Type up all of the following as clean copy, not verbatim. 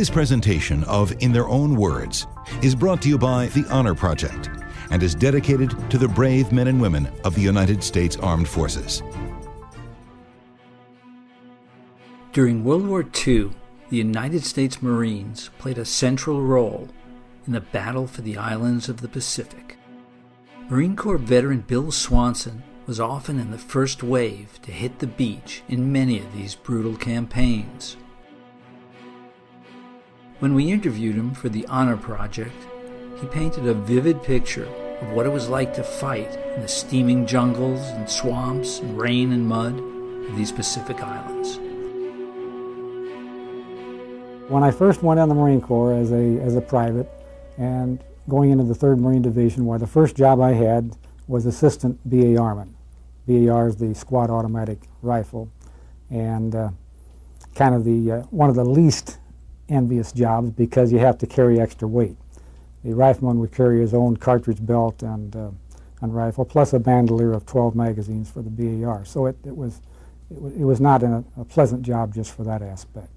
This presentation of In Their Own Words is brought to you by the Honor Project and is dedicated to the brave men and women of the United States Armed Forces. During World War II, the United States Marines played a central role in the battle for the islands of the Pacific. Marine Corps veteran Bill Swanson was often in the first wave to hit the beach in many of these brutal campaigns. When we interviewed him for the Honor Project, he painted a vivid picture of what it was like to fight in the steaming jungles and swamps and rain and mud of these Pacific islands. When I first went in the Marine Corps as a private and going into the 3rd Marine Division, where the first job I had was assistant BA Airman. BAR is the squad automatic rifle, and kind of the one of the least envious jobs because you have to carry extra weight. The rifleman would carry his own cartridge belt and rifle, plus a bandolier of 12 magazines for the BAR. So it was not a pleasant job just for that aspect.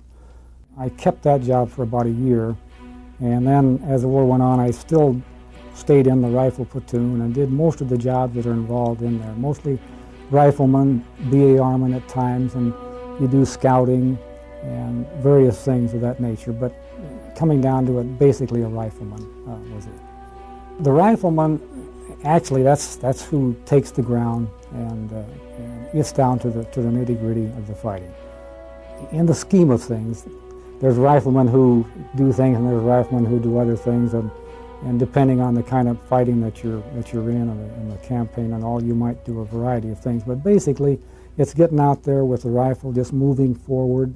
I kept that job for about a year, and then as the war went on, I still stayed in the rifle platoon and did most of the jobs that are involved in there. Mostly rifleman, BA Airman at times, and you do scouting and various things of that nature, but coming down to it, basically a rifleman was it. The rifleman, actually, that's who takes the ground and gets down to the nitty-gritty of the fighting. In the scheme of things, there's riflemen who do things and there's riflemen who do other things, and depending on the kind of fighting that you're in the campaign and all, you might do a variety of things. But basically, it's getting out there with the rifle, just moving forward,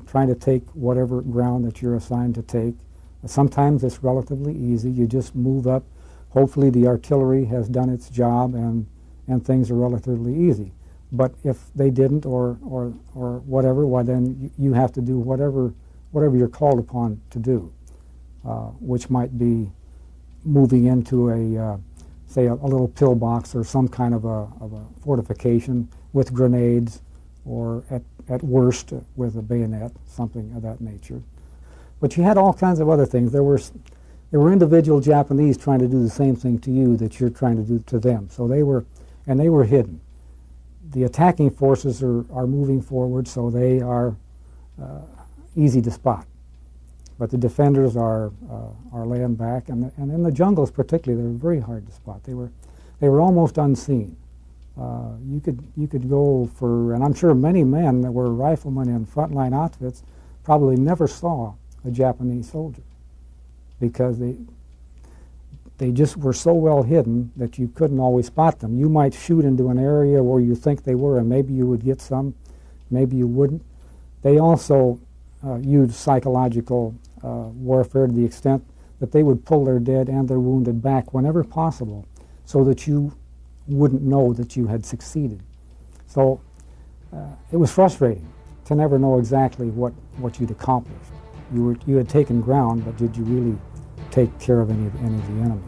trying to take whatever ground that you're assigned to take. Sometimes it's relatively easy. You just move up. Hopefully the artillery has done its job and things are relatively easy. But if they didn't or whatever, well then you have to do whatever you're called upon to do, which might be moving into say a little pillbox or some kind of a fortification with grenades, or at worst with a bayonet, something of that nature. But you had all kinds of other things. There were individual Japanese trying to do the same thing to you that you're trying to do to them. So they were hidden. The attacking forces are moving forward, so they are easy to spot. But the defenders are laying back, and in the jungles particularly, they were very hard to spot. They were almost unseen. You could go for, and I'm sure many men that were riflemen in frontline outfits probably never saw a Japanese soldier because they just were so well hidden that you couldn't always spot them. You might shoot into an area where you think they were, and maybe you would get some, maybe you wouldn't. They also used psychological warfare to the extent that they would pull their dead and their wounded back whenever possible so that you wouldn't know that you had succeeded. So it was frustrating to never know exactly what you'd accomplished. You had taken ground, but did you really take care of any of the enemy?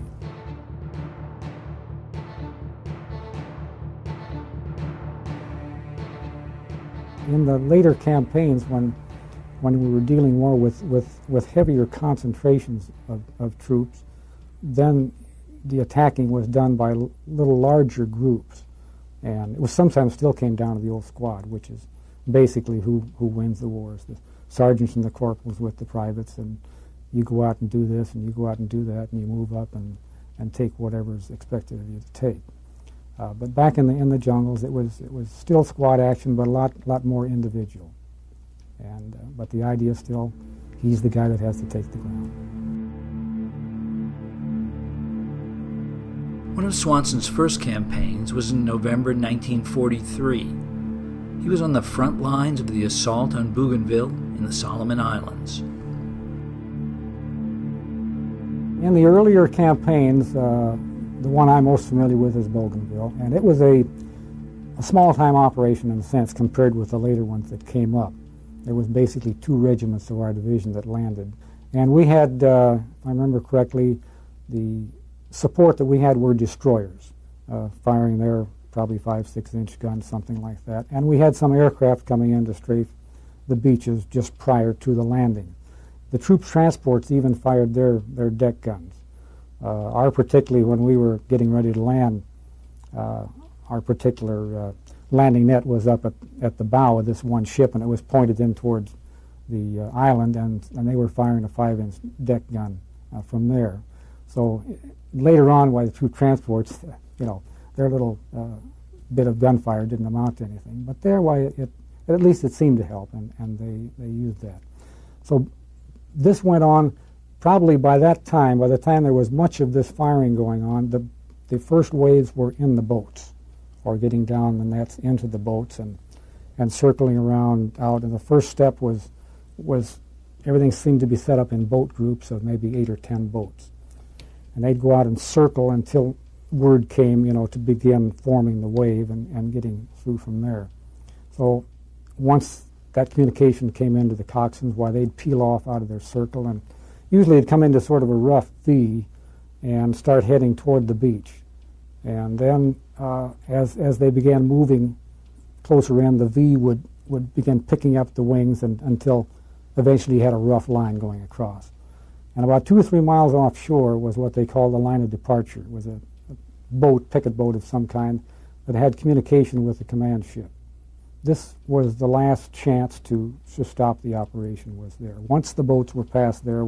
In the later campaigns, when we were dealing more with heavier concentrations of troops, then the attacking was done by little larger groups, and it was sometimes still came down to the old squad, which is basically who wins the wars. The sergeants and the corporals with the privates, and you go out and do this, and you go out and do that, and you move up and take whatever is expected of you to take. But back in the jungles, it was still squad action, but a lot more individual. And but the idea is still, he's the guy that has to take the ground. One of Swanson's first campaigns was in November 1943. He was on the front lines of the assault on Bougainville in the Solomon Islands. In the earlier campaigns, the one I'm most familiar with is Bougainville, and it was a small-time operation in a sense compared with the later ones that came up. There was basically 2 regiments of our division that landed, and we had, if I remember correctly, the support that we had were destroyers, firing their probably 5-6-inch guns, something like that, and we had some aircraft coming in to strafe the beaches just prior to the landing. The troop transports even fired their deck guns. Particularly when we were getting ready to land, our particular landing net was up at the bow of this one ship, and it was pointed in towards the island, and they were firing a 5-inch deck gun from there. So later on, while the troop transports, their little bit of gunfire didn't amount to anything. But there, at least it seemed to help, and they used that. So this went on probably by the time there was much of this firing going on, the first waves were in the boats, or getting down the nets into the boats and circling around out. And the first step was everything seemed to be set up in boat groups of maybe 8 or 10 boats. And they'd go out and circle until word came, to begin forming the wave and getting through from there. So once that communication came into the coxswains, they'd peel off out of their circle, and usually it'd come into sort of a rough V and start heading toward the beach. And then as they began moving closer in, the V would begin picking up the wings until eventually you had a rough line going across. And about 2 or 3 miles offshore was what they called the line of departure. It was a picket boat of some kind that had communication with the command ship. This was the last chance to stop the operation was there. Once the boats were past there,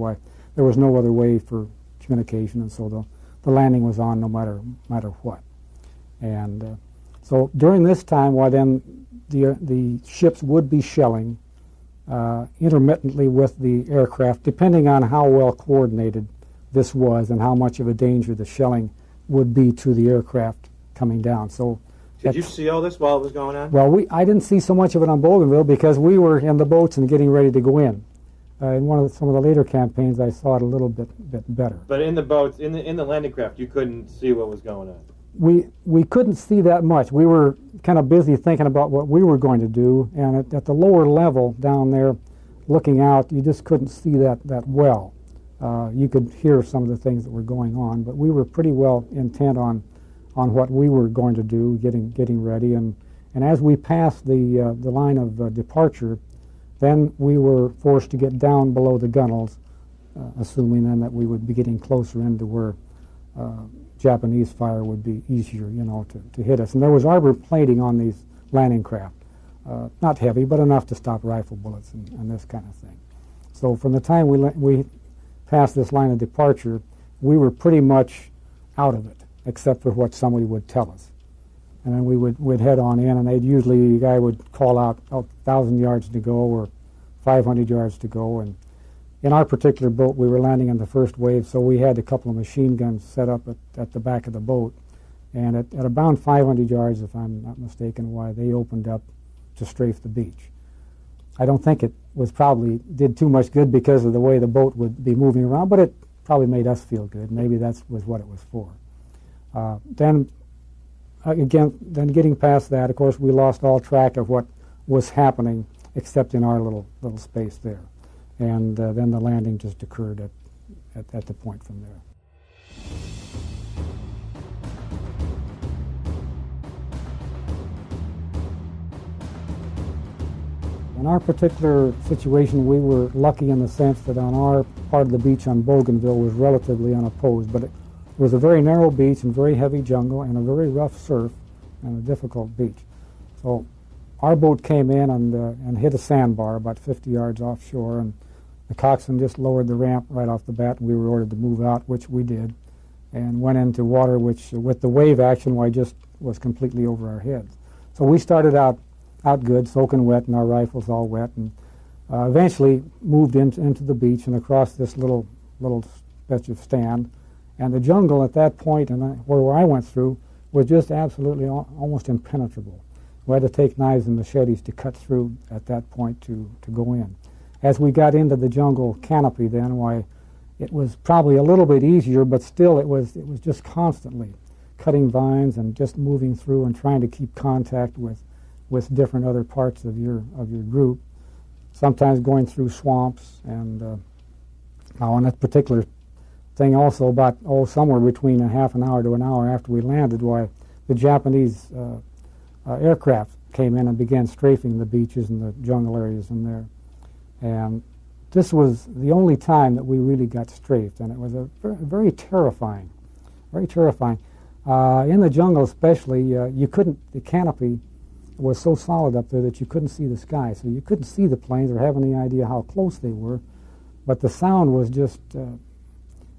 there was no other way for communication, and so the landing was on no matter what. And so during this time, then the ships would be shelling intermittently with the aircraft, depending on how well coordinated this was and how much of a danger the shelling would be to the aircraft coming down. So, did you see all this while it was going on? Well, I didn't see so much of it on Bougainville because we were in the boats and getting ready to go in. In some of the later campaigns, I saw it a little bit better. But in the boats, in the landing craft, you couldn't see what was going on. We couldn't see that much. We were kind of busy thinking about what we were going to do, and at the lower level down there, looking out, you just couldn't see that well. You could hear some of the things that were going on, but we were pretty well intent on what we were going to do, getting ready, and as we passed the line of departure, then we were forced to get down below the gunwales, assuming then that we would be getting closer into where Japanese fire would be easier, to hit us. And there was arbor plating on these landing craft, not heavy, but enough to stop rifle bullets and this kind of thing. So from the time we passed this line of departure, we were pretty much out of it, except for what somebody would tell us. And then we'd head on in, and the guy would call out 1,000 yards to go or 500 yards to go. And in our particular boat, we were landing in the first wave, so we had a couple of machine guns set up at the back of the boat. And at about 500 yards, if I'm not mistaken, they opened up to strafe the beach. I don't think it did too much good because of the way the boat would be moving around, but it probably made us feel good. Maybe that was what it was for. Then getting past that, of course, we lost all track of what was happening except in our little space there. And then the landing just occurred at the point from there. In our particular situation, we were lucky in the sense that on our part of the beach on Bougainville was relatively unopposed, but it was a very narrow beach and very heavy jungle and a very rough surf and a difficult beach. So our boat came in and hit a sandbar about 50 yards offshore, and the coxswain just lowered the ramp right off the bat, and we were ordered to move out, which we did, and went into water which, with the wave action, just was completely over our heads. So we started out good, soaking wet, and our rifles all wet, and eventually moved into the beach and across this little stretch of stand. And the jungle at that point, and where I went through, was just absolutely almost impenetrable. We had to take knives and machetes to cut through at that point to go in. As we got into the jungle canopy then, it was probably a little bit easier, but still it was just constantly cutting vines and just moving through and trying to keep contact with different other parts of your group, sometimes going through swamps, and on that particular thing also about somewhere between a half an hour to an hour after we landed, the Japanese aircraft came in and began strafing the beaches and the jungle areas in there. And this was the only time that we really got strafed, and it was a very terrifying, very terrifying. In the jungle especially, you couldn't, the canopy was so solid up there that you couldn't see the sky, so you couldn't see the planes or have any idea how close they were, but the sound was just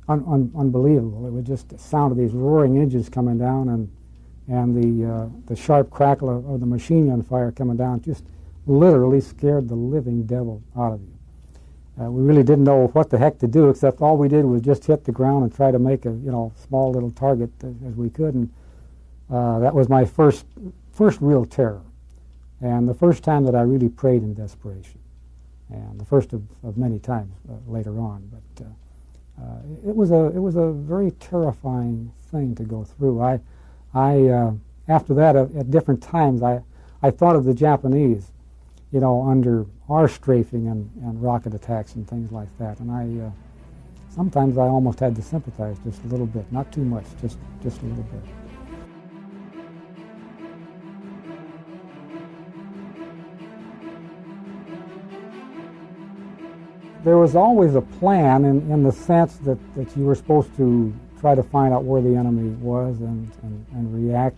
unbelievable. It was just the sound of these roaring engines coming down, and the sharp crackle of the machine gun fire coming down just literally scared the living devil out of you. We really didn't know what the heck to do, except all we did was just hit the ground and try to make a small little target as we could, and that was my first real terror, and the first time that I really prayed in desperation, and the first of many times later on. But it was a very terrifying thing to go through. I after that, at different times, I thought of the Japanese, under our strafing and rocket attacks and things like that. And sometimes I almost had to sympathize just a little bit, not too much, just a little bit. There was always a plan in the sense that you were supposed to try to find out where the enemy was and react.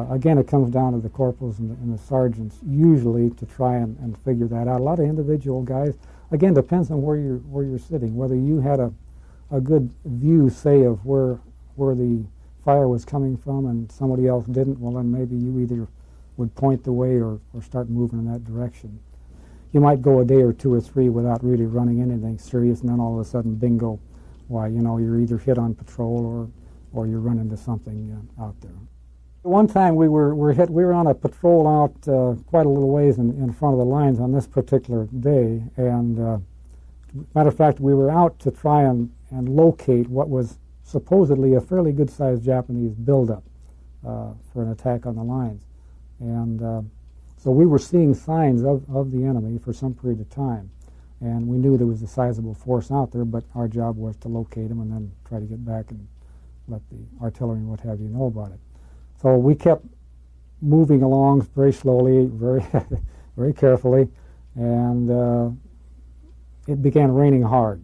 Again, it comes down to the corporals and the sergeants usually to try and figure that out. A lot of individual guys, again, depends on where you're sitting. Whether you had a good view, say, of where the fire was coming from and somebody else didn't, well, then maybe you either would point the way or start moving in that direction. You might go a day or two or three without really running into anything serious, and then all of a sudden, bingo, why, you're either hit on patrol or you run into something out there. One time we were hit. We were on a patrol out quite a little ways in front of the lines on this particular day, and matter of fact, we were out to try and locate what was supposedly a fairly good-sized Japanese buildup for an attack on the lines, and so we were seeing signs of the enemy for some period of time, and we knew there was a sizable force out there, but our job was to locate them and then try to get back and let the artillery and what have you know about it. So we kept moving along very slowly, very very carefully, and it began raining hard,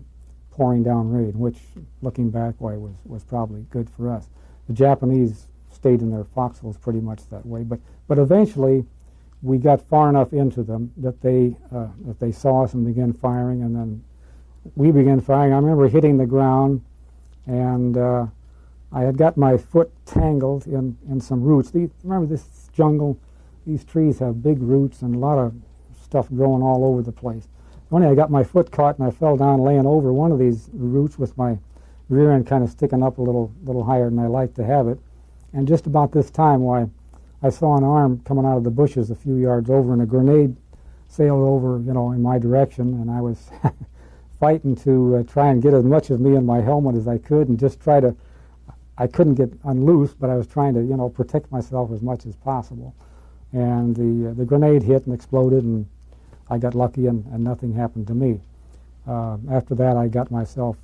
pouring down rain, which, looking back, was probably good for us. The Japanese stayed in their foxholes pretty much that way, but eventually we got far enough into them that they saw us and began firing, and then we began firing. I remember hitting the ground, and I had got my foot tangled in some roots. Remember this jungle, these trees have big roots and a lot of stuff growing all over the place. Only I got my foot caught and I fell down laying over one of these roots with my rear end kind of sticking up a little higher than I like to have it. And just about this time, I saw an arm coming out of the bushes a few yards over, and a grenade sailed over, in my direction, and I was fighting to try and get as much of me in my helmet as I could, and just try to. I couldn't get unloose, but I was trying to, protect myself as much as possible. And the grenade hit and exploded, and I got lucky, and nothing happened to me. After that, I got myself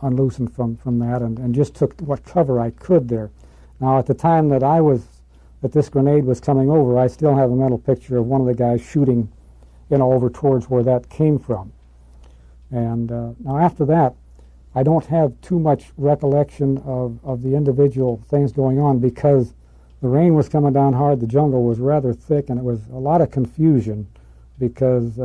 unloosened from that, and just took what cover I could there. Now, at the time that this grenade was coming over, I still have a mental picture of one of the guys shooting, over towards where that came from. And now after that, I don't have too much recollection of the individual things going on, because the rain was coming down hard, the jungle was rather thick, and it was a lot of confusion because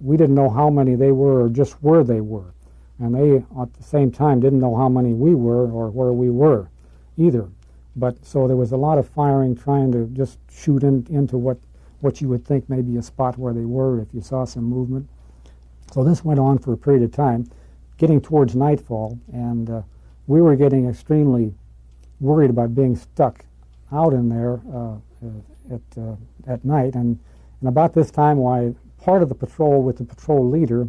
we didn't know how many they were or just where they were. And they, at the same time, didn't know how many we were or where we were either. But so there was a lot of firing, trying to just shoot into what you would think may be a spot where they were if you saw some movement. So this went on for a period of time, getting towards nightfall, and we were getting extremely worried about being stuck out in there at night. And about this time, part of the patrol with the patrol leader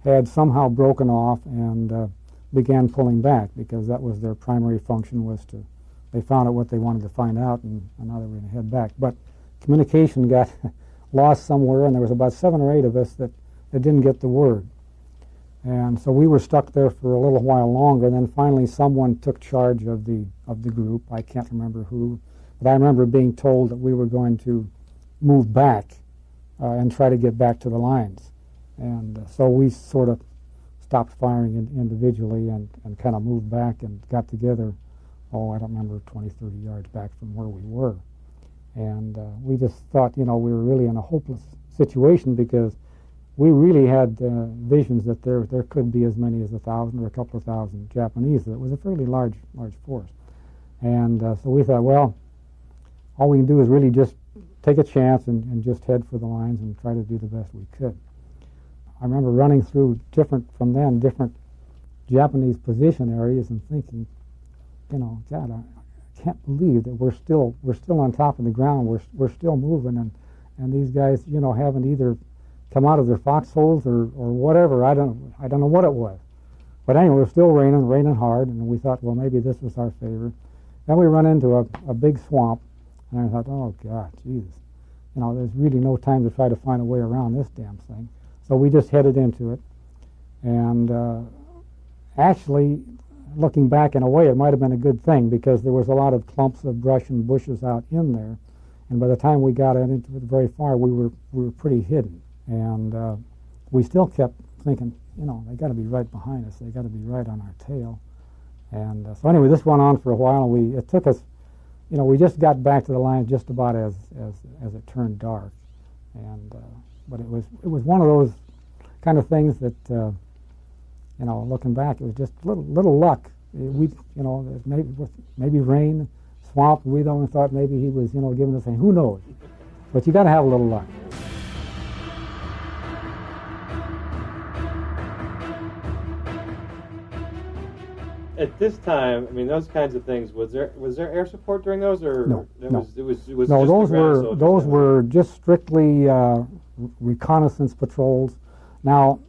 had somehow broken off and began pulling back, because that was their primary function, was to, they found out what they wanted to find out, and now they were going to head back. But communication got lost somewhere, and there was about 7 or 8 of us that didn't get the word. And so we were stuck there for a little while longer, and then finally someone took charge of the group. I can't remember who, but I remember being told that we were going to move back and try to get back to the lines. And so we sort of stopped firing individually and kind of moved back and got together, I don't remember, 20, 30 yards back from where we were. And we just thought, we were really in a hopeless situation because we really had visions that there could be as many as 1,000 or a couple of thousand Japanese. It was a fairly large force. And so we thought, well, all we can do is really just take a chance and just head for the lines and try to do the best we could. I remember running through different Japanese position areas and thinking, God, I can't believe that we're still on top of the ground. We're still moving, and these guys, haven't either come out of their foxholes or whatever. I don't know what it was. But anyway, it was still raining hard, and we thought, well, maybe this was our favor. Then we run into a big swamp, and I thought, oh, God, Jesus. There's really no time to try to find a way around this damn thing. So we just headed into it. And actually, looking back in a way, it might have been a good thing because there was a lot of clumps of brush and bushes out in there. And by the time we got into it very far, we were pretty hidden. And we still kept thinking, they got to be right behind us. They got to be right on our tail. And so anyway, this went on for a while. And it took us, we just got back to the line just about as it turned dark. And but it was one of those kind of things that, looking back, it was just little luck. Maybe rain, swamp. We only thought maybe he was, giving us a, who knows? But you got to have a little luck. At this time, those kinds of things, was there air support during those, or no? It No, was those were just strictly reconnaissance patrols. Now,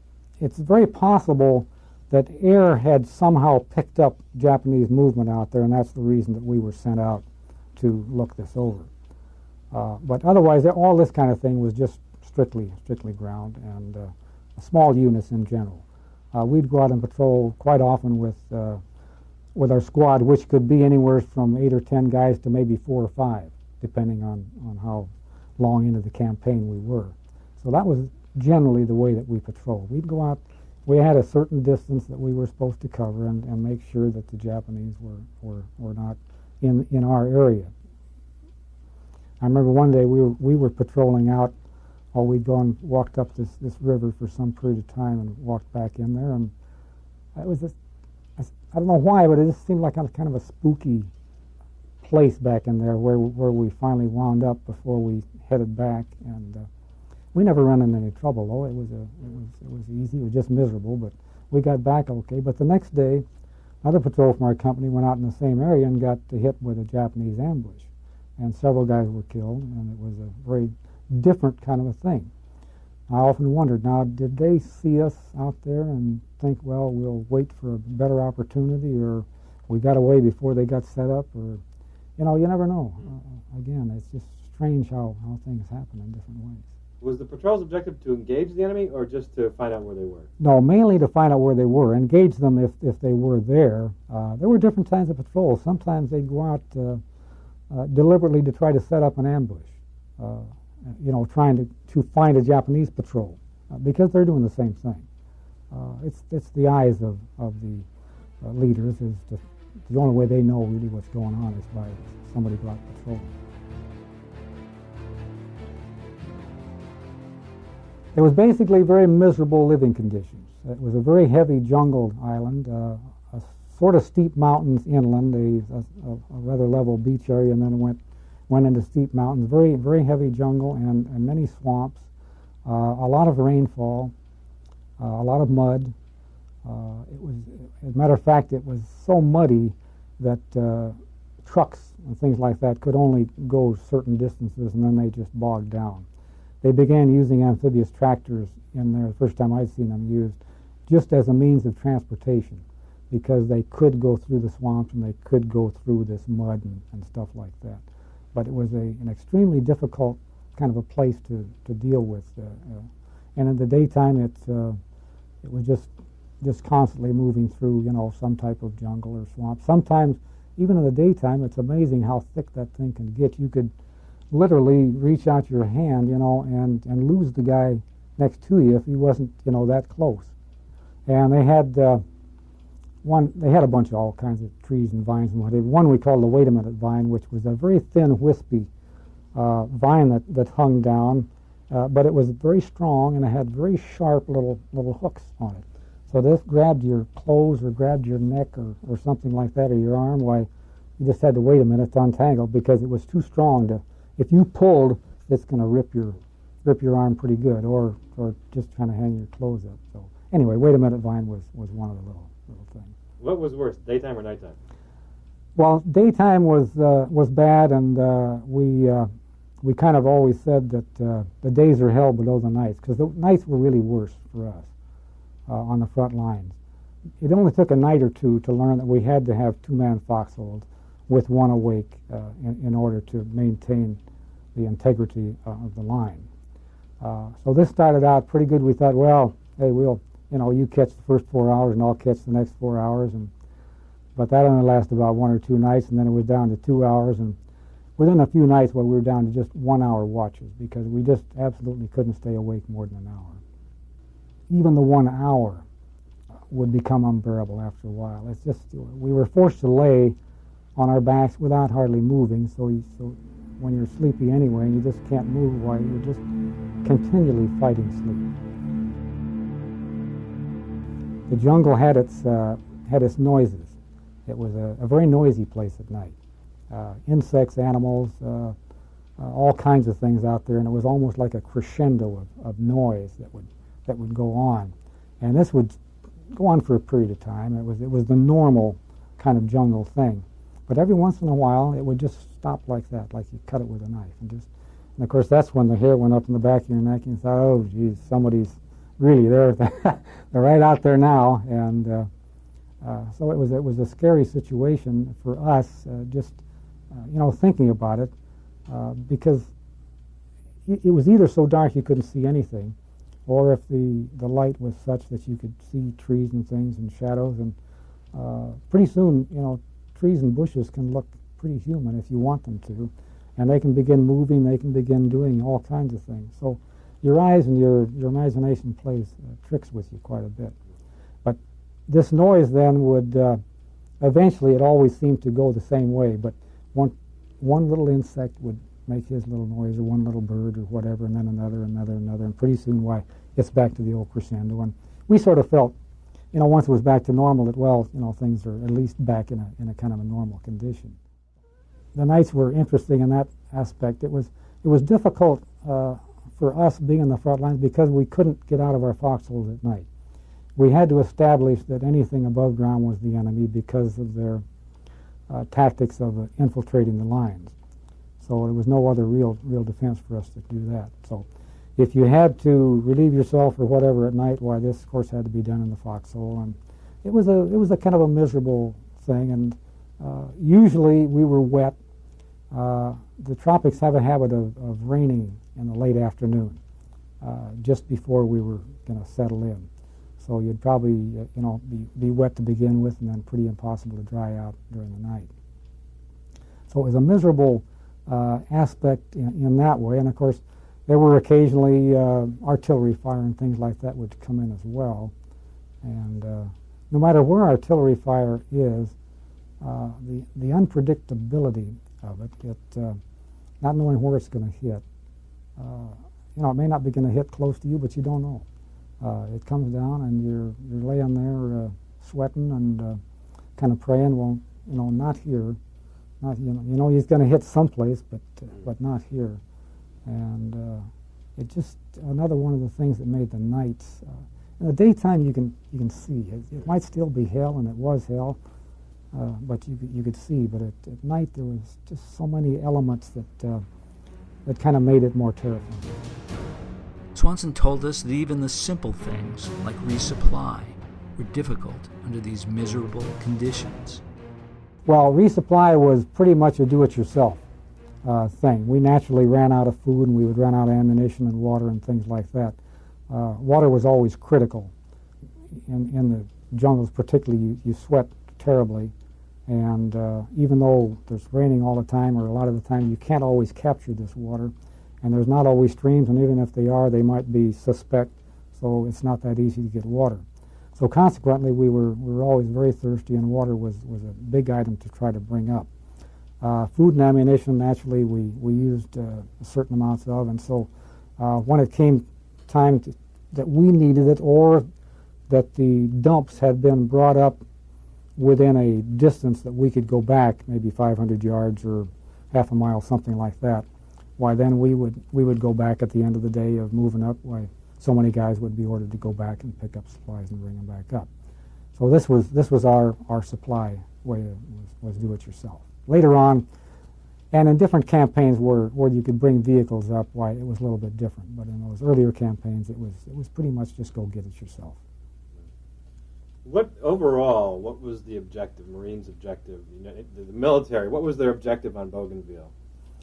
it's very possible that air had somehow picked up Japanese movement out there, and that's the reason that we were sent out to look this over. But otherwise, all this kind of thing was just strictly ground and small units in general. We'd go out and patrol quite often with our squad, which could be anywhere from 8 or 10 guys to maybe 4 or 5, depending on how long into the campaign we were. So that was generally the way that we patrolled. We'd go out, we had a certain distance that we were supposed to cover and make sure that the Japanese were not in our area. I remember one day we were patrolling out, we'd gone, walked up this river for some period of time and walked back in there, and it was I don't know why, but it just seemed like kind of a spooky place back in there where we finally wound up before we headed back, and we never ran into any trouble though. It was easy. It was just miserable, but we got back okay. But the next day, another patrol from our company went out in the same area and got hit with a Japanese ambush, and several guys were killed, and it was a very different kind of a thing. I often wondered, now, did they see us out there and think, well, we'll wait for a better opportunity, or we got away before they got set up, or, you never know. Again, it's just strange how things happen in different ways. Was the patrol's objective to engage the enemy, or just to find out where they were? No, mainly to find out where they were, engage them if they were there. There were different kinds of patrols. Sometimes they'd go out deliberately to try to set up an ambush. Trying to find a Japanese patrol, because they're doing the same thing. It's the eyes of the leaders. Is the only way they know really what's going on is by somebody go out patrolling. It was basically very miserable living conditions. It was a very heavy jungled island, a sort of steep mountains inland, a rather level beach area, and then it went into steep mountains, very, very heavy jungle and many swamps, a lot of rainfall, a lot of mud. As a matter of fact, it was so muddy that trucks and things like that could only go certain distances, and then they just bogged down. They began using amphibious tractors in there, the first time I'd seen them used, just as a means of transportation, because they could go through the swamps and they could go through this mud and stuff like that. But it was an extremely difficult kind of a place to deal with. And in the daytime, it was just constantly moving through, some type of jungle or swamp. Sometimes, even in the daytime, it's amazing how thick that thing can get. You could literally reach out your hand, and lose the guy next to you if he wasn't, that close. And they had they had a bunch of all kinds of trees and vines and whatever. One we called the Wait a Minute vine, which was a very thin, wispy vine that hung down, but it was very strong and it had very sharp little hooks on it. So this grabbed your clothes or grabbed your neck or something like that, or your arm, why you just had to wait a minute to untangle because it was too strong to. If you pulled, it's going to rip your arm pretty good, or just trying to hang your clothes up. So anyway, Wait a Minute vine was one of the little things. What was worse, daytime or nighttime? Well, daytime was bad, and we kind of always said that the days are hell below the nights, because the nights were really worse for us on the front lines. It only took a night or two to learn that we had to have two-man foxholes with one awake in order to maintain the integrity of the line. So this started out pretty good. We thought, well, hey, you catch the first 4 hours and I'll catch the next 4 hours. But that only lasted about 1 or 2 nights, and then it was down to 2 hours. And within a few nights, we were down to just 1 hour watches because we just absolutely couldn't stay awake more than an hour. Even the 1 hour would become unbearable after a while. It's just, we were forced to lay on our backs without hardly moving, so when you're sleepy anyway, you just can't move while you're just continually fighting sleep. The jungle had its noises. It was a very noisy place at night. Insects, animals, all kinds of things out there, and it was almost like a crescendo of noise that would go on. And this would go on for a period of time. It was the normal kind of jungle thing. But every once in a while, it would just stop like that, like you cut it with a knife. And of course, that's when the hair went up in the back of your neck, and you thought, oh, geez, somebody's really there. They're right out there now. And so it was a scary situation for us, thinking about it, because it was either so dark you couldn't see anything, or if the light was such that you could see trees and things and shadows. And pretty soon, trees and bushes can look pretty human if you want them to, and they can begin moving, they can begin doing all kinds of things. So your eyes and your imagination plays tricks with you quite a bit. But this noise then would, eventually it always seemed to go the same way, but one little insect would make his little noise, or one little bird or whatever, and then another, and pretty soon, why, it's back to the old crescendo. And we sort of felt, once it was back to normal, that, things are at least back in a kind of a normal condition. The nights were interesting in that aspect. It was difficult for us being in the front lines because we couldn't get out of our foxholes at night. We had to establish that anything above ground was the enemy because of their tactics of infiltrating the lines. So there was no other real defense for us to do that. So if you had to relieve yourself or whatever at night, why, this, of course, had to be done in the foxhole. And it was a kind of a miserable thing. And usually we were wet. The tropics have a habit of raining in the late afternoon, just before we were going to settle in. So you'd probably, be wet to begin with, and then pretty impossible to dry out during the night. So it was a miserable aspect in that way. And of course, there were occasionally artillery fire and things like that would come in as well. And no matter where artillery fire is, the unpredictability of it, not knowing where it's going to hit, it may not be going to hit close to you, but you don't know. It comes down, and you're laying there sweating and kind of praying. Well, not here. Not he's going to hit someplace, but not here. And it just another one of the things that made the nights. In the daytime, you can see it might still be hell, and it was hell, but you could see. But at night, there was just so many elements that kind of made it more terrifying. Swanson told us that even the simple things, like resupply, were difficult under these miserable conditions. Well, resupply was pretty much a do-it-yourself thing. We naturally ran out of food, and we would run out of ammunition and water and things like that. Water was always critical. In the jungles particularly, you sweat terribly, and even though there's raining all the time, or a lot of the time, you can't always capture this water. and there's not always streams, and even if they are, they might be suspect, so it's not that easy to get water. So consequently, we were always very thirsty, and water was a big item to try to bring up. Food and ammunition, naturally, we used certain amounts of, and so when it came time that we needed it, or that the dumps had been brought up within a distance that we could go back, maybe 500 yards or half a mile, something like that, why then we would go back at the end of the day of moving up. Why so many guys would be ordered to go back and pick up supplies and bring them back up. So this was our supply way, was do it yourself. Later on, and in different campaigns where you could bring vehicles up, why it was a little bit different. But in those earlier campaigns, it was pretty much just go get it yourself. What was the objective, Marines' objective, the military, what was their objective on Bougainville?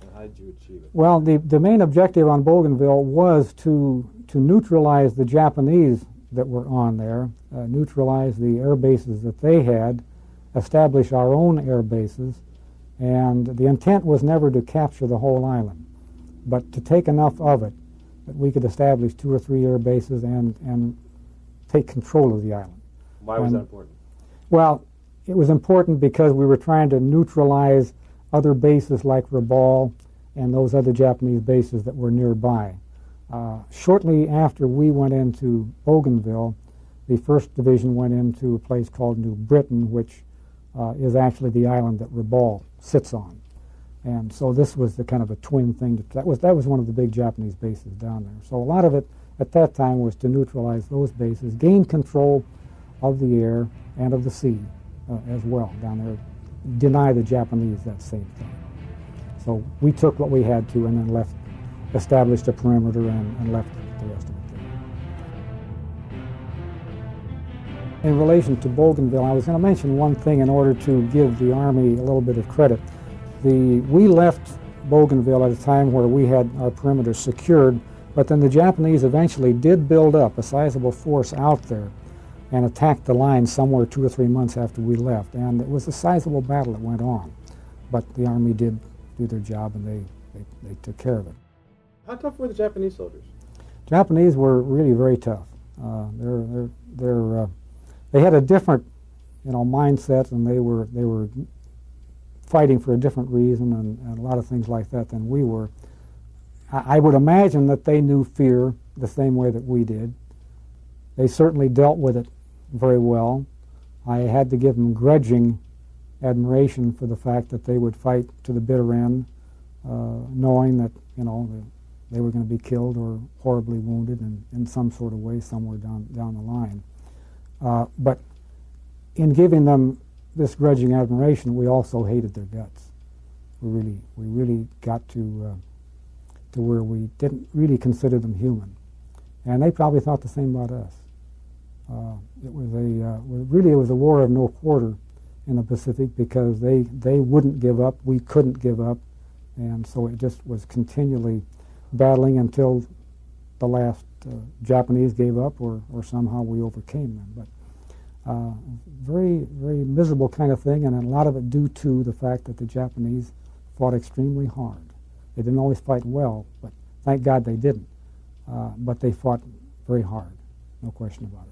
And how did you achieve it? Well, the main objective on Bougainville was to neutralize the Japanese that were on there, neutralize the air bases that they had, establish our own air bases, and the intent was never to capture the whole island, but to take enough of it that we could establish 2 or 3 air bases and take control of the island. Why was that important? Well, it was important because we were trying to neutralize other bases like Rabaul and those other Japanese bases that were nearby. Shortly after we went into Bougainville, the 1st Division went into a place called New Britain, which is actually the island that Rabaul sits on. And so this was the kind of a twin thing. That was one of the big Japanese bases down there. So a lot of it at that time was to neutralize those bases, gain control of the air and of the sea as well down there, deny the Japanese that same thing. So we took what we had to and then established a perimeter and left the rest of it there. In relation to Bougainville, I was going to mention one thing in order to give the Army a little bit of credit. We left Bougainville at a time where we had our perimeter secured, but then the Japanese eventually did build up a sizable force out there and attacked the line somewhere 2 or 3 months after we left. And it was a sizable battle that went on. But the Army did do their job, and they took care of it. How tough were the Japanese soldiers? Japanese were really very tough. They had a different, mindset, and they were fighting for a different reason and a lot of things like that than we were. I would imagine that they knew fear the same way that we did. They certainly dealt with it very well. I had to give them grudging admiration for the fact that they would fight to the bitter end, knowing that they were going to be killed or horribly wounded in some sort of way somewhere down the line. But in giving them this grudging admiration, we also hated their guts. We really got to where we didn't really consider them human, and they probably thought the same about us. It was a war of no quarter in the Pacific because they wouldn't give up, we couldn't give up, and so it just was continually battling until the last Japanese gave up or somehow we overcame them. But very, very miserable kind of thing, and a lot of it due to the fact that the Japanese fought extremely hard. They didn't always fight well, but thank God they didn't. But they fought very hard, no question about it.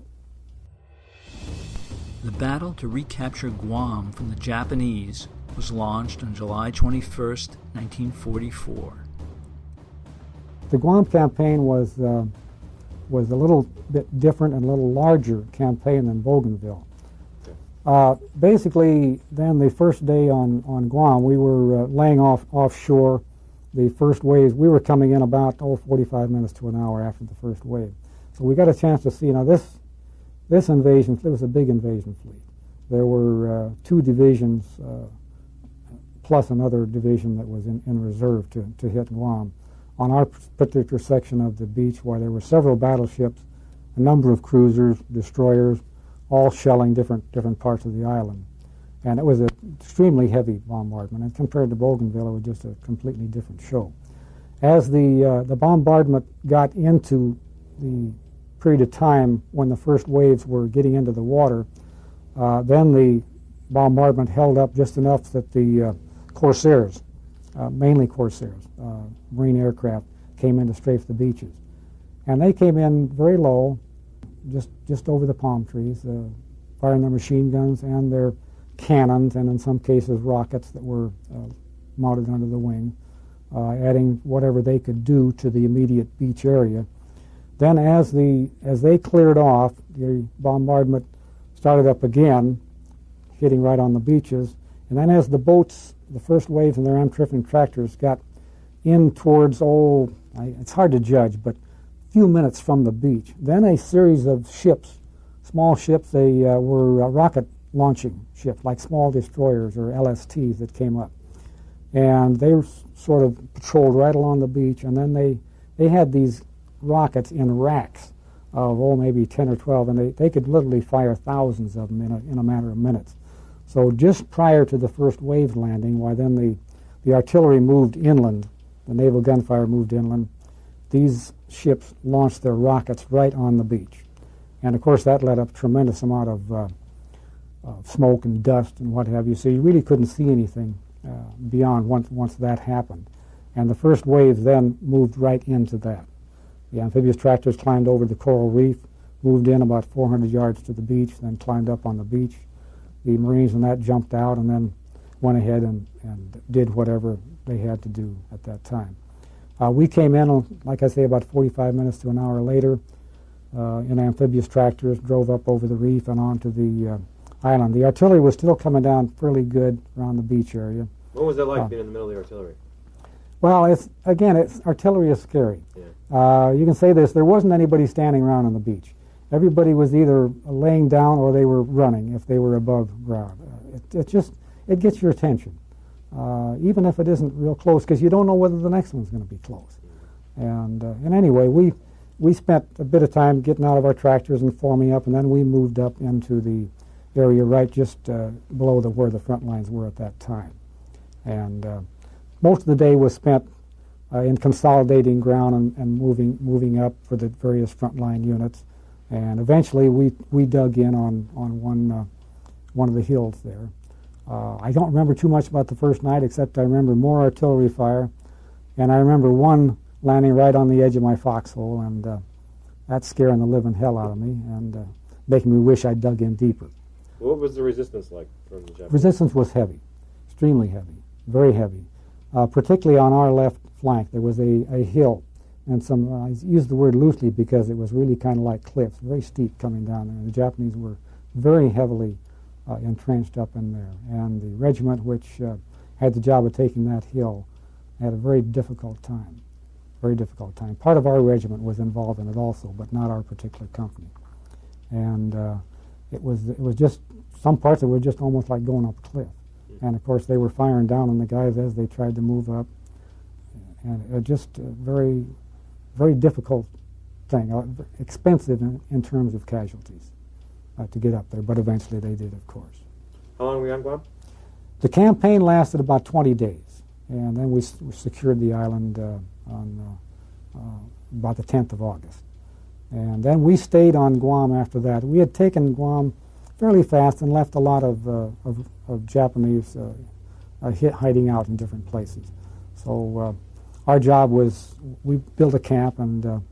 The battle to recapture Guam from the Japanese was launched on July 21st, 1944. The Guam campaign was a little bit different and a little larger campaign than Bougainville. Basically, then the first day on Guam, we were laying offshore. The first waves, we were coming in about 45 minutes to an hour after the first wave. So we got a chance to see, this invasion, it was a big invasion fleet. There were 2 divisions plus another division that was in reserve to hit Guam. On our particular section of the beach, where there were several battleships, a number of cruisers, destroyers, all shelling different parts of the island. And it was an extremely heavy bombardment, and compared to Bougainville, it was just a completely different show. As the bombardment got into the period of time when the first waves were getting into the water, then the bombardment held up just enough that the Corsairs, mainly Corsairs, Marine aircraft, came in to strafe the beaches. And they came in very low, just over the palm trees, firing their machine guns and their cannons, and in some cases rockets that were mounted under the wing, adding whatever they could do to the immediate beach area. Then as they cleared off, the bombardment started up again, hitting right on the beaches. And then as the boats, the first waves and their amphibious tractors got in towards, it's hard to judge, but a few minutes from the beach, then a series of ships, small ships, they were rocket launching ships, like small destroyers or LSTs that came up. And they sort of patrolled right along the beach, and then they had these rockets in racks of, maybe 10 or 12, and they could literally fire thousands of them in a matter of minutes. So just prior to the first wave landing, why then the artillery moved inland, the naval gunfire moved inland, these ships launched their rockets right on the beach. And of course that let up a tremendous amount of smoke and dust and what have you, so you really couldn't see anything beyond once that happened. And the first wave then moved right into that. The amphibious tractors climbed over the coral reef, moved in about 400 yards to the beach, then climbed up on the beach. The Marines in that jumped out and then went ahead and did whatever they had to do at that time. We came in, like I say, about 45 minutes to an hour later in amphibious tractors, drove up over the reef and onto the island. The artillery was still coming down fairly good around the beach area. What was it like being in the middle of the artillery? Well, artillery is scary. Yeah. You can say this, there wasn't anybody standing around on the beach. Everybody was either laying down or they were running if they were above ground. It gets your attention, even if it isn't real close, because you don't know whether the next one's going to be close. And anyway, we spent a bit of time getting out of our tractors and forming up, and then we moved up into the area right just below where the front lines were at that time. And most of the day was spent in consolidating ground and moving up for the various frontline units. And eventually we dug in on one of the hills there. I don't remember too much about the first night, except I remember more artillery fire, and I remember one landing right on the edge of my foxhole, and that's scaring the living hell out of me and making me wish I'd dug in deeper. What was the resistance like from the Japanese? Resistance was heavy, extremely heavy, very heavy. Particularly on our left flank, there was a hill, and I use the word loosely because it was really kind of like cliffs, very steep coming down there. And the Japanese were very heavily entrenched up in there. And the regiment which had the job of taking that hill had a very difficult time, very difficult time. Part of our regiment was involved in it also, but not our particular company. And it was just, some parts of it were just almost like going up a cliff. And of course they were firing down on the guys as they tried to move up. And just a very, very difficult thing, expensive in terms of casualties to get up there, but eventually they did, of course. How long were you on Guam? The campaign lasted about 20 days, and then we secured the island on about the 10th of August. And then we stayed on Guam after that. We had taken Guam fairly fast and left a lot of Japanese hiding out in different places. So our job was, we built a camp and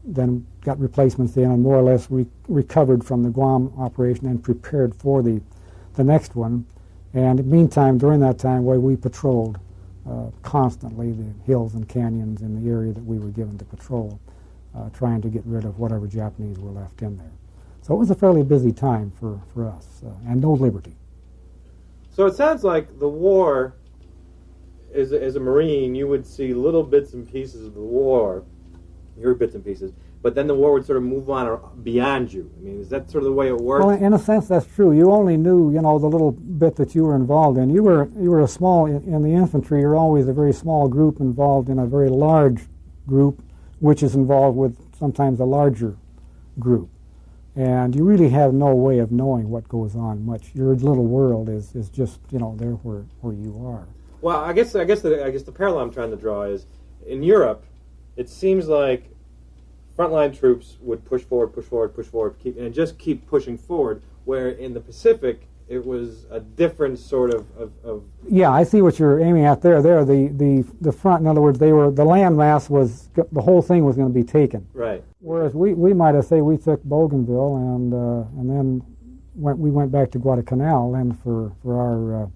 then got replacements in and more or less recovered from the Guam operation and prepared for the next one. And meantime, during that time, we patrolled constantly the hills and canyons in the area that we were given to patrol, trying to get rid of whatever Japanese were left in there. So it was a fairly busy time for us, and no liberty. So it sounds like the war, as a Marine, you would see little bits and pieces of the war, your bits and pieces, but then the war would sort of move on or beyond you. I mean, is that sort of the way it worked? Well, in a sense, that's true. You only knew, the little bit that you were involved in. You were a small, in the infantry, you're always a very small group involved in a very large group, which is involved with sometimes a larger group. And you really have no way of knowing what goes on much. Your little world is just, there where you are. Well, I guess the parallel I'm trying to draw is, in Europe, it seems like frontline troops would push forward, and just keep pushing forward, where in the Pacific, it was a different sort of Yeah, I see what you're aiming at there. The front, in other words, the landmass was, the whole thing was going to be taken. right. Whereas we might have said we took Bougainville and then we went back to Guadalcanal and for our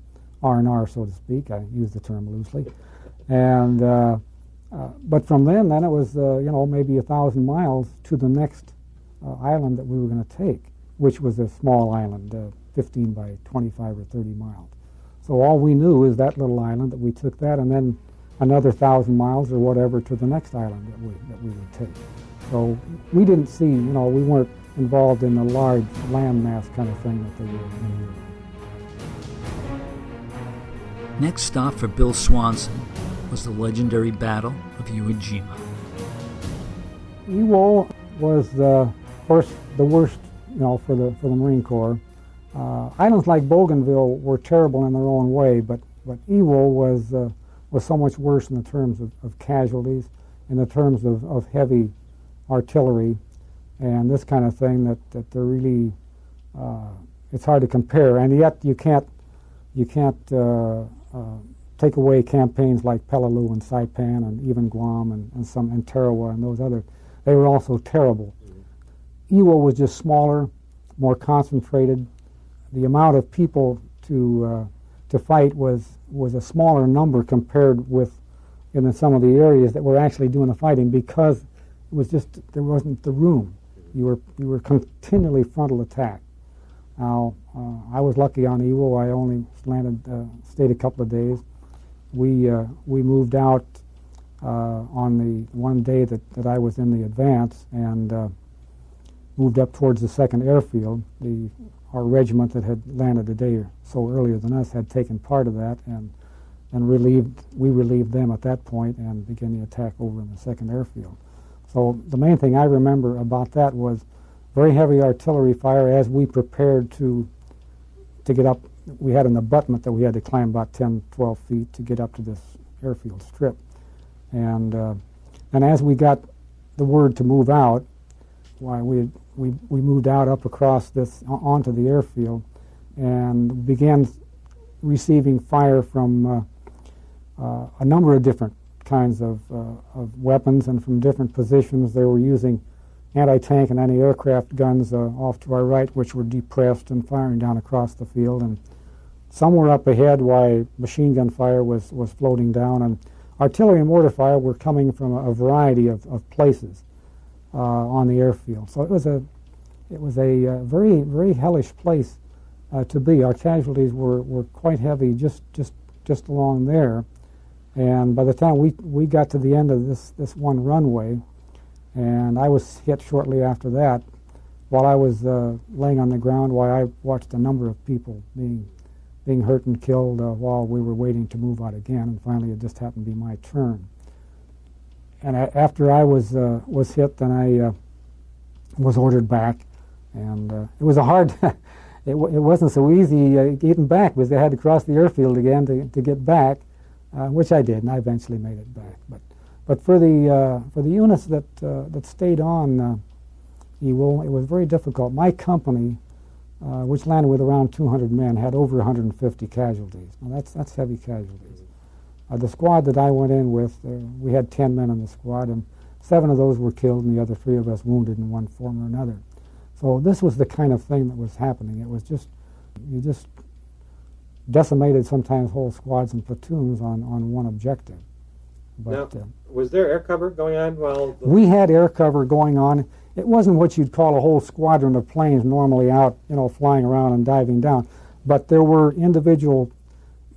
R&R, so to speak. I use the term loosely. And but from then it was maybe 1,000 miles to the next island that we were going to take, which was a small island, 15 by 25 or 30 miles. So all we knew is that little island, that we took that, and then another 1,000 miles or whatever to the next island that we would take. So we didn't see, we weren't involved in the large landmass kind of thing that they were in. Next stop for Bill Swanson was the legendary Battle of Iwo Jima. Iwo was, of course, the worst, for the Marine Corps. Islands like Bougainville were terrible in their own way, but Iwo was so much worse in the terms of casualties, in the terms of heavy artillery, and this kind of thing that they're really, it's hard to compare, and yet you can't take away campaigns like Peleliu and Saipan and even Guam and Tarawa and those others. They were also terrible. Iwo was just smaller, more concentrated. The amount of people to fight was a smaller number compared with in some of the areas that were actually doing the fighting, because it was just, there wasn't the room. You were continually frontal attack. Now, I was lucky on Iwo. I only stayed a couple of days. We moved out on the one day that I was in the advance, and moved up towards the second airfield. Our regiment that had landed a day or so earlier than us had taken part of that, and we relieved them at that point and began the attack over in the second airfield. So the main thing I remember about that was very heavy artillery fire as we prepared to get up. We had an abutment that we had to climb about 10, 12 feet to get up to this airfield strip. And as we got the word to move out, why we moved out up across this onto the airfield and began receiving fire from a number of different kinds of weapons and from different positions. They were using anti-tank and anti-aircraft guns off to our right, which were depressed and firing down across the field, and somewhere up ahead while machine gun fire was floating down, and artillery and mortar fire were coming from a variety of places on the airfield. So it was a very, very hellish place to be. Our casualties were quite heavy just along there, and by the time we got to the end of this one runway, and I was hit shortly after that, while I was laying on the ground, while I watched a number of people being hurt and killed while we were waiting to move out again, and finally it just happened to be my turn. And after I was hit, then I was ordered back, and it was a hard. It wasn't so easy getting back, because they had to cross the airfield again to get back, which I did, and I eventually made it back. But for the units that stayed on Iwo, it was very difficult. My company, which landed with around 200 men, had over 150 casualties. Now that's heavy casualties. The squad that I went in with, we had 10 men in the squad, and 7 of those were killed, and the other 3 of us wounded in one form or another. So this was the kind of thing that was happening. It was you just decimated sometimes whole squads and platoons on one objective. But, now, was there air cover going on while... We had air cover going on. It wasn't what you'd call a whole squadron of planes normally out, flying around and diving down. But there were individual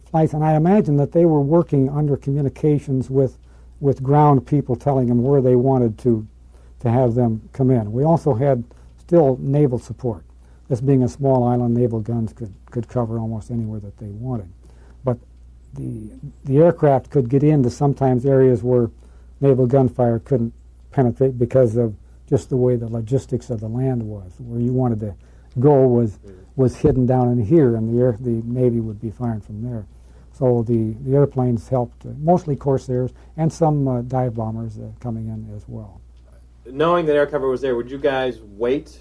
flights, and I imagine that they were working under communications with ground people telling them where they wanted to have them come in. We also had still naval support. This being a small island, naval guns could cover almost anywhere that they wanted. But the aircraft could get into sometimes areas where naval gunfire couldn't penetrate because of just the way the logistics of the land was. Where you wanted to go was hidden down in here, and the Navy would be firing from there. So the airplanes helped, mostly Corsairs and some dive bombers coming in as well. knowing that air cover was there, would you guys wait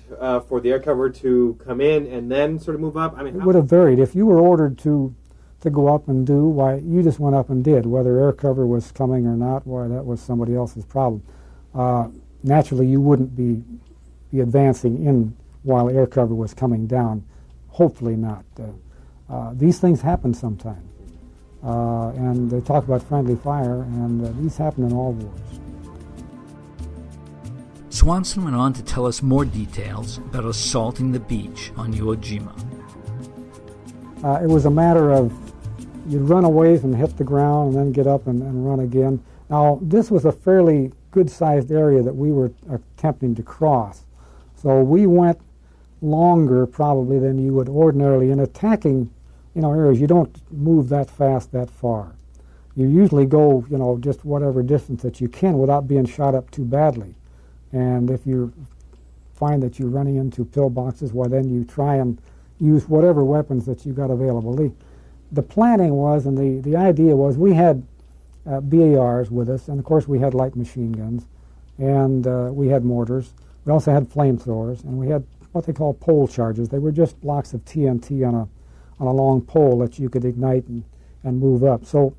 for the air cover to come in and then sort of move up? I mean, it would have varied. If you were ordered to go up and do, why, you just went up and did. Whether air cover was coming or not, why, that was somebody else's problem. Naturally, you wouldn't be advancing in while air cover was coming down. Hopefully not. These things happen sometimes. And they talk about friendly fire, and these happen in all wars. Swanson went on to tell us more details about assaulting the beach on Iwo Jima. It was a matter of you'd run away and hit the ground and then get up and run again. Now, this was a fairly good-sized area that we were attempting to cross. So we went longer probably than you would ordinarily. In attacking, areas, you don't move that fast that far. You usually go, just whatever distance that you can without being shot up too badly. And if you find that you're running into pillboxes, well, then you try and use whatever weapons that you got available. The planning was, and the idea was, we had BARs with us, and of course we had light machine guns, and we had mortars. We also had flamethrowers, and we had what they call pole charges. They were just blocks of TNT on a long pole that you could ignite and move up. So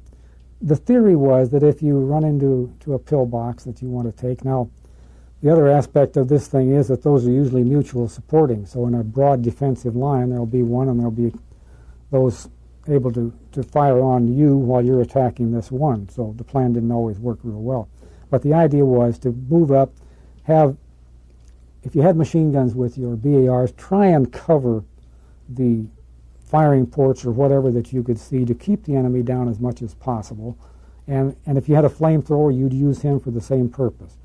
the theory was that if you run into a pillbox that you want to take, now the other aspect of this thing is that those are usually mutual supporting. So in a broad defensive line, there'll be one, and there'll be those able to fire on you while you're attacking this one. So the plan didn't always work real well. But the idea was to move up, if you had machine guns with you or BARs, try and cover the firing ports or whatever that you could see to keep the enemy down as much as possible. And if you had a flamethrower, you'd use him for the same purpose.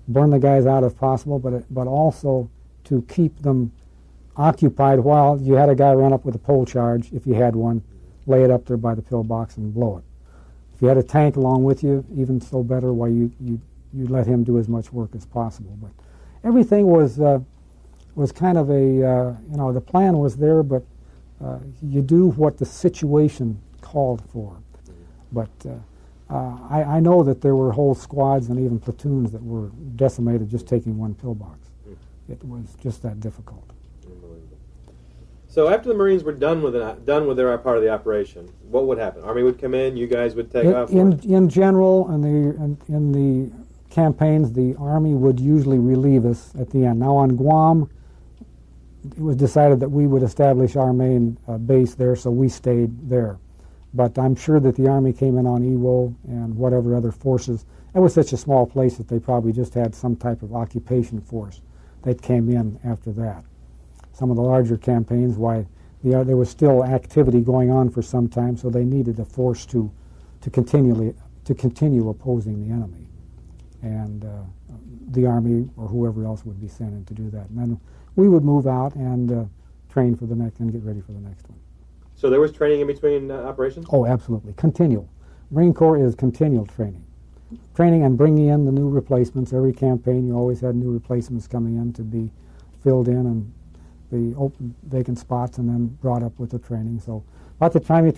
Burn the guys out if possible, but also to keep them occupied while you had a guy run up with a pole charge, if you had one, lay it up there by the pillbox and blow it. If you had a tank along with you, even so better, while you let him do as much work as possible. But everything was kind of the plan was there, but you do what the situation called for. But I know that there were whole squads and even platoons that were decimated just taking one pillbox. It was just that difficult. So after the Marines were done with their part of the operation, what would happen? Army would come in, you guys would take off? In general, in the campaigns, the Army would usually relieve us at the end. Now on Guam, it was decided that we would establish our main base there, so we stayed there. But I'm sure that the Army came in on Iwo and whatever other forces. It was such a small place that they probably just had some type of occupation force that came in after that. Some of the larger campaigns, there was still activity going on for some time, so they needed a force to continue opposing the enemy. And the Army or whoever else would be sent in to do that. And then we would move out and train for the next and get ready for the next one. So there was training in between operations? Oh, absolutely. Continual. Marine Corps is continual training. Training and bringing in the new replacements. Every campaign you always had new replacements coming in to be filled in and the open vacant spots and then brought up with the training. So about the time you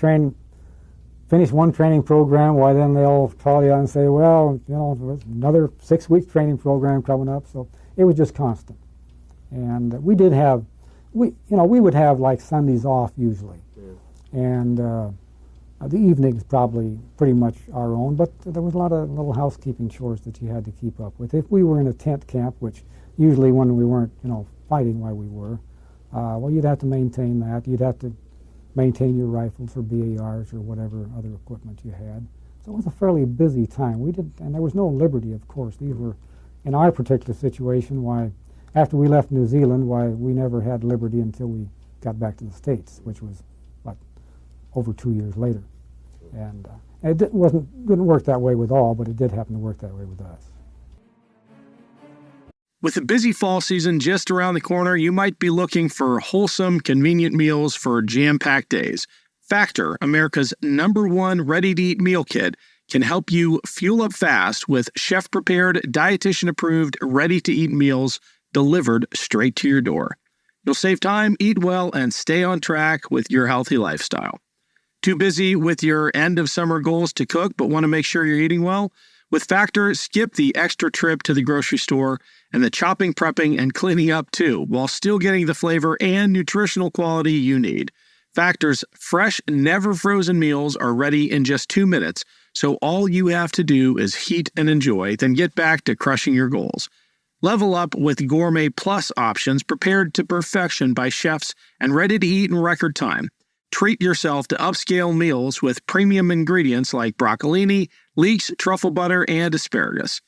finish one training program, why then they'll call you and say, well, there's another 6 week training program coming up. So it was just constant. And we would have like Sundays off usually. Yeah. And the evenings probably pretty much our own, but there was a lot of little housekeeping chores that you had to keep up with. If we were in a tent camp, which usually when we weren't, fighting while we were, well, you'd have to maintain that. You'd have to maintain your rifles or BARs or whatever other equipment you had. So it was a fairly busy time. And there was no liberty, of course. These were, in our particular situation, after we left New Zealand, we never had liberty until we got back to the States, which was, over 2 years later. And it didn't work that way with all, but it did happen to work that way with us. With the busy fall season just around the corner, you might be looking for wholesome, convenient meals for jam-packed days. Factor, America's #1 ready-to-eat meal kit, can help you fuel up fast with chef-prepared, dietitian-approved, ready-to-eat meals delivered straight to your door. You'll save time, eat well, and stay on track with your healthy lifestyle. Too busy with your end-of-summer goals to cook but want to make sure you're eating well? With Factor, skip the extra trip to the grocery store and the chopping, prepping, and cleaning up too, while still getting the flavor and nutritional quality you need. Factor's fresh, never frozen meals are ready in just 2 minutes, so all you have to do is heat and enjoy, then get back to crushing your goals. Level up with Gourmet Plus options prepared to perfection by chefs and ready to eat in record time. Treat yourself to upscale meals with premium ingredients like broccolini, leeks, truffle butter, and asparagus.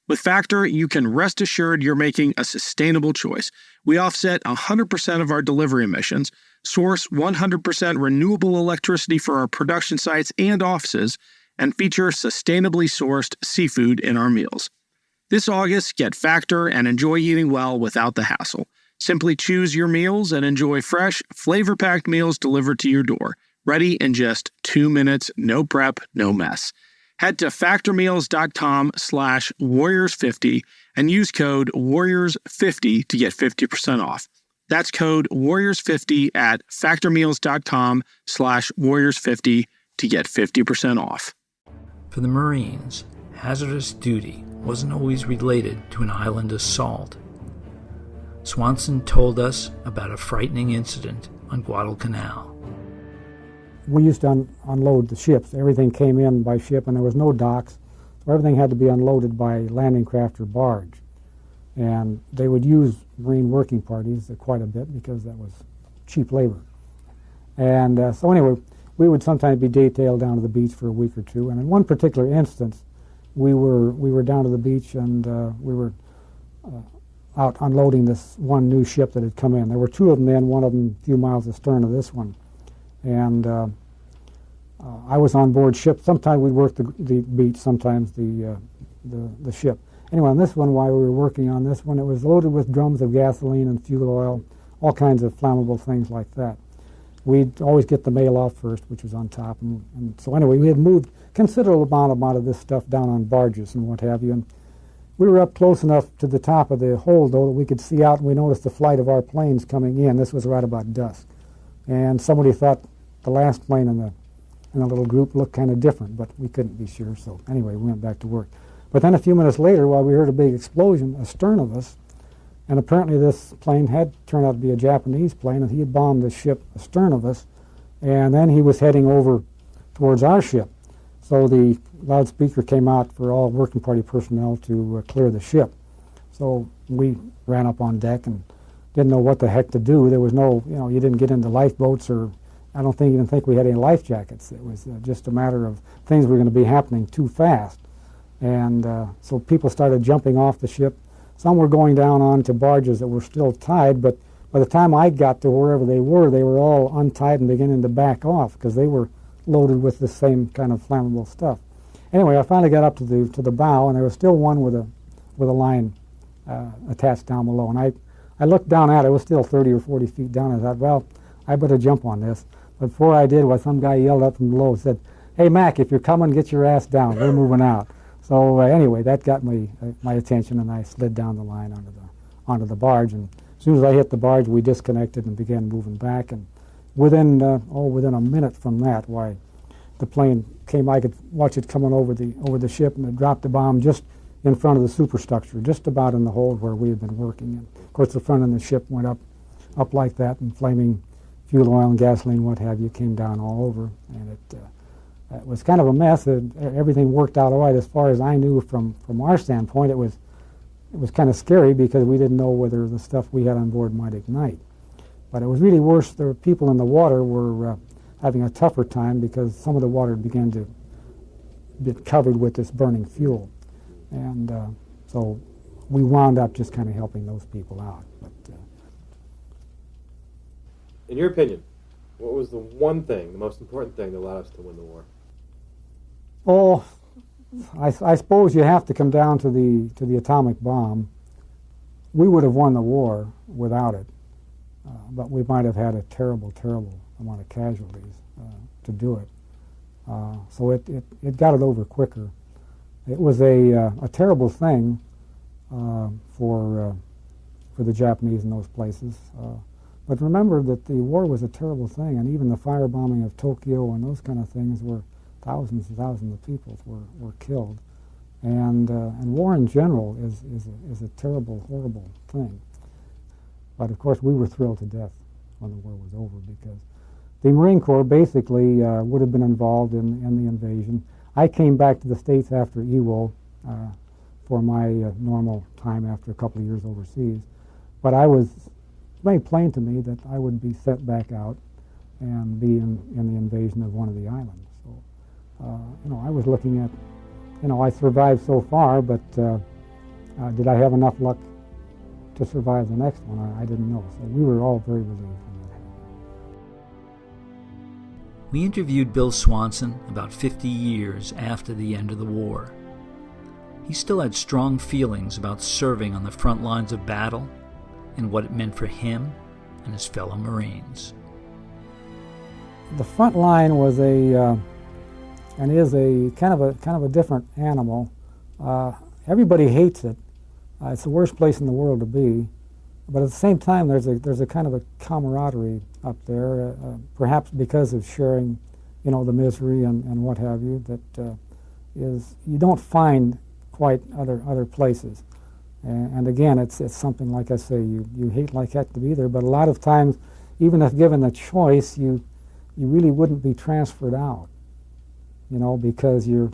With Factor, you can rest assured you're making a sustainable choice. We offset 100% of our delivery emissions, source 100% renewable electricity for our production sites and offices, and feature sustainably sourced seafood in our meals. This August, get Factor and enjoy eating well without the hassle. Simply choose your meals and enjoy fresh, flavor-packed meals delivered to your door, ready in just 2 minutes, no prep, no mess. Head to factormeals.com/warriors50 and use code warriors50 to get 50% off. That's code warriors50 at factormeals.com/warriors50 to get 50% off. For the Marines, hazardous duty wasn't always related to an island assault. Swanson told us about a frightening incident on Guadalcanal. We used to unload the ships. Everything came in by ship, and there was no docks, so everything had to be unloaded by landing craft or barge. And they would use Marine working parties quite a bit because that was cheap labor. And so anyway, we would sometimes be detailed down to the beach for a week or two. And in one particular instance, we were down to the beach, and we were out unloading this one new ship that had come in. There were 2 of them in, one of them a few miles astern of this one. And I was on board ship. Sometimes we'd work the beach, sometimes the ship. Anyway, on this one, while we were working on this one, it was loaded with drums of gasoline and fuel oil, all kinds of flammable things like that. We'd always get the mail off first, which was on top. And so anyway, we had moved considerable amount of this stuff down on barges and what have you. And we were up close enough to the top of the hold, though, that we could see out, and we noticed the flight of our planes coming in. This was right about dusk. And somebody thought the last plane in the little group looked kind of different, but we couldn't be sure. So anyway, we went back to work. But then a few minutes later, while we heard a big explosion astern of us, and apparently this plane had turned out to be a Japanese plane, and he had bombed the ship astern of us, and then he was heading over towards our ship. So the loudspeaker came out for all working party personnel to clear the ship. So we ran up on deck and didn't know what the heck to do. There was no, you didn't get into lifeboats, or I don't even think we had any life jackets. It was just a matter of things were going to be happening too fast. And so people started jumping off the ship. Some were going down onto barges that were still tied, but by the time I got to wherever they were all untied and beginning to back off because they were loaded with the same kind of flammable stuff. Anyway, I finally got up to the bow, and there was still one with a line attached down below. And I looked down at it. It was still 30 or 40 feet down. I thought, well, I better jump on this. But before I did, some guy yelled up from below and said, "Hey, Mac, if you're coming, get your ass down. We're moving out." So anyway, that got my attention, and I slid down the line onto the barge. And as soon as I hit the barge, we disconnected and began moving back. And within a minute from that, why, the plane came. I could watch it coming over the ship, and it dropped the bomb just in front of the superstructure, just about in the hold where we had been working. And of course, the front of the ship went up like that, and flaming fuel oil and gasoline, what have you, came down all over, and it was kind of a mess. Everything worked out all right as far as I knew from our standpoint. It was kind of scary because we didn't know whether the stuff we had on board might ignite. But it was really worse. The people in the water were having a tougher time because some of the water began to get covered with this burning fuel. And so we wound up just kind of helping those people out. But, in your opinion, what was the one thing, the most important thing that allowed us to win the war? Oh, I suppose you have to come down to the atomic bomb. We would have won the war without it, but we might have had a terrible, terrible amount of casualties to do it. So it got it over quicker. It was a terrible thing for the Japanese in those places. But remember that the war was a terrible thing, and even the firebombing of Tokyo and those kind of things were thousands and thousands of people were killed. And war in general is a terrible, horrible thing. But of course, we were thrilled to death when the war was over, because the Marine Corps basically would have been involved in the invasion. I came back to the States after Iwo for my normal time after a couple of years overseas. But I was made plain to me that I would be sent back out and be in the invasion of one of the islands. So, I was looking at, I survived so far, but did I have enough luck to survive the next one? I didn't know. So we were all very relieved when that happened. We interviewed Bill Swanson about 50 years after the end of the war. He still had strong feelings about serving on the front lines of battle and what it meant for him and his fellow Marines. The front line was and is a kind of a different animal. Everybody hates it. It's the worst place in the world to be. But at the same time, there's a kind of a camaraderie up there, perhaps because of sharing, the misery and what have you, that is you don't find quite other places. And again, it's something, like I say, you hate like heck to be there, but a lot of times, even if given the choice, you really wouldn't be transferred out, because your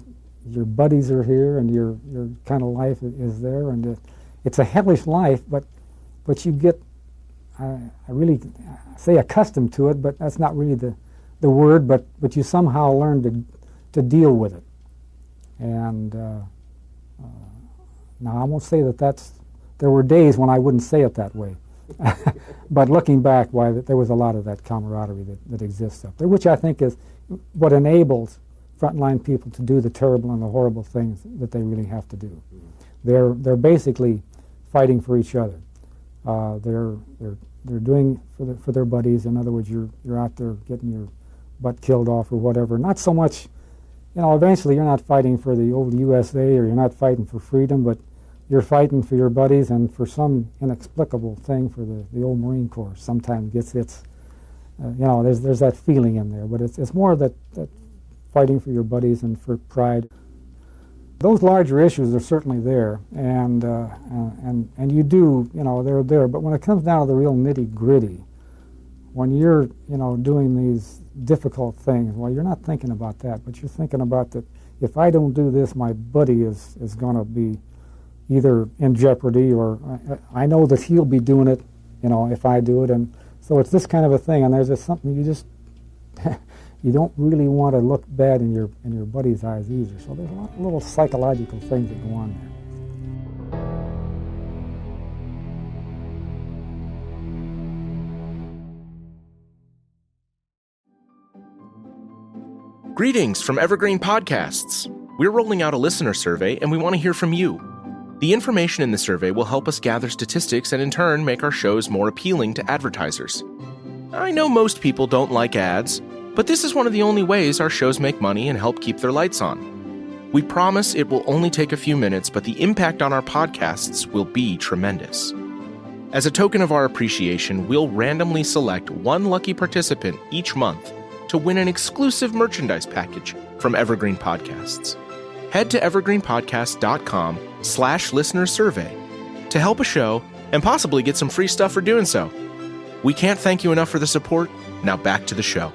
buddies are here and your kind of life is there, and it's a hellish life, but you get, I really say accustomed to it, but that's not really the word, but you somehow learn to deal with it. And now I won't say there were days when I wouldn't say it that way. But looking back, there was a lot of that camaraderie that exists up there, which I think is what enables frontline people to do the terrible and the horrible things that they really have to do. They're basically fighting for each other. They're doing for their buddies. In other words, you're out there getting your butt killed off or whatever. Not so much, eventually you're not fighting for the old USA or you're not fighting for freedom, but you're fighting for your buddies, and for some inexplicable thing for the old Marine Corps sometimes gets its, there's that feeling in there, but it's more that fighting for your buddies and for pride. Those larger issues are certainly there, and you do, they're there, but when it comes down to the real nitty-gritty, when you're, doing these difficult things, well, you're not thinking about that, but you're thinking about that if I don't do this, my buddy is going to be either in jeopardy, or I know that he'll be doing it, if I do it. And so it's this kind of a thing, and there's just something you just you don't really want to look bad in your buddy's eyes either. So there's a lot of little psychological things that go on there. Greetings from Evergreen Podcasts. We're rolling out a listener survey, and we want to hear from you. The information in the survey will help us gather statistics and in turn make our shows more appealing to advertisers. I know most people don't like ads, but this is one of the only ways our shows make money and help keep their lights on. We promise it will only take a few minutes, but the impact on our podcasts will be tremendous. As a token of our appreciation, we'll randomly select one lucky participant each month to win an exclusive merchandise package from Evergreen Podcasts. Head to evergreenpodcast.com/listenersurvey to help a show and possibly get some free stuff for doing so. We can't thank you enough for the support. Now back to the show.